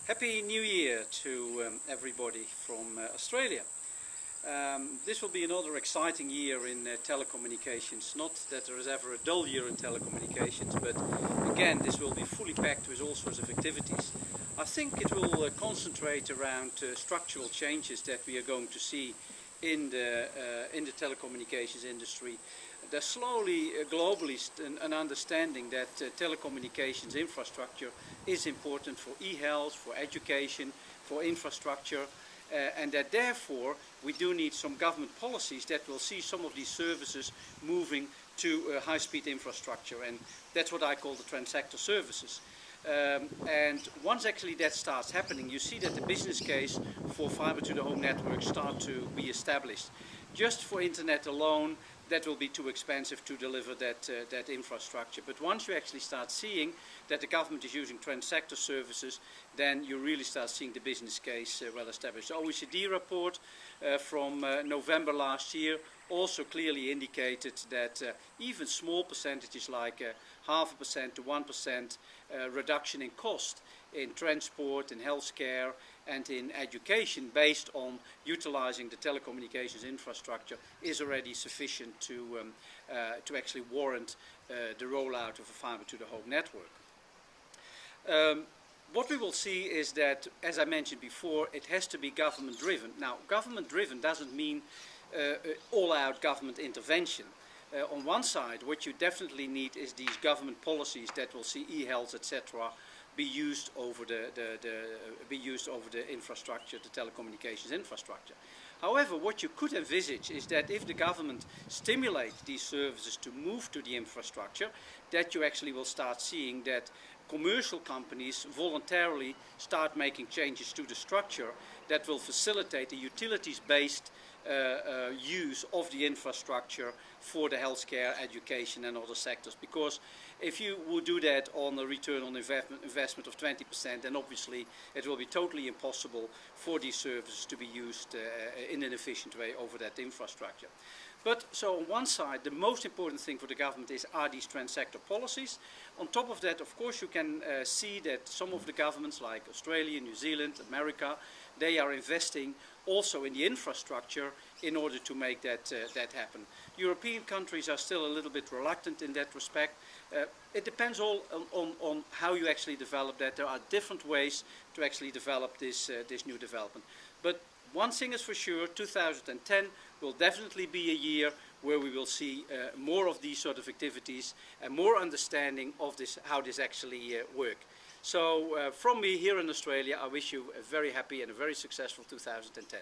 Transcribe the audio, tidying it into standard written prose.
Happy New Year to everybody from Australia. This will be another exciting year in telecommunications. Not that there is ever a dull year in telecommunications, but again this will be fully packed with all sorts of activities. I think it will concentrate around structural changes that we are going to see in the telecommunications industry. There's slowly, globally, an understanding that telecommunications infrastructure is important for e-health, for education, for infrastructure, and that therefore we do need some government policies that will see some of these services moving to high-speed infrastructure, and that's what I call the transsector services. And once actually that starts happening, you see that the business case for fiber-to-the-home networks start to be established. Just for internet alone, that will be too expensive to deliver that infrastructure. But once you actually start seeing that the government is using transsector services, then you really start seeing the business case well established. The OECD report from November last year also clearly indicated that even small percentages like 0.5% to 1% reduction in cost in transport, in healthcare and in education based on utilizing the telecommunications infrastructure is already sufficient to actually warrant the rollout of a fiber-to-the-home network. What we will see is that, as I mentioned before, it has to be government driven. Now, government driven doesn't mean all-out government intervention. On one side, what you definitely need is these government policies that will see e-health, etc., be used over the infrastructure, the telecommunications infrastructure. However, what you could envisage is that if the government stimulates these services to move to the infrastructure, that you actually will start seeing that commercial companies voluntarily start making changes to the structure that will facilitate a utilities-based use of the infrastructure for the healthcare, education and other sectors. Because if you would do that on a return on investment of 20%, then obviously it will be totally impossible for these services to be used in an efficient way over that infrastructure. But so on one side, the most important thing for the government are these transsector policies. On top of that, of course, you can see that some of the governments like Australia, New Zealand, America, they are investing also in the infrastructure in order to make that happen. European countries are still a little bit reluctant in that respect. It depends all on how you actually develop that. There are different ways to actually develop this new development. But one thing is for sure, 2010 will definitely be a year where we will see more of these sort of activities and more understanding of this, how this actually work. So from me here in Australia, I wish you a very happy and a very successful 2010.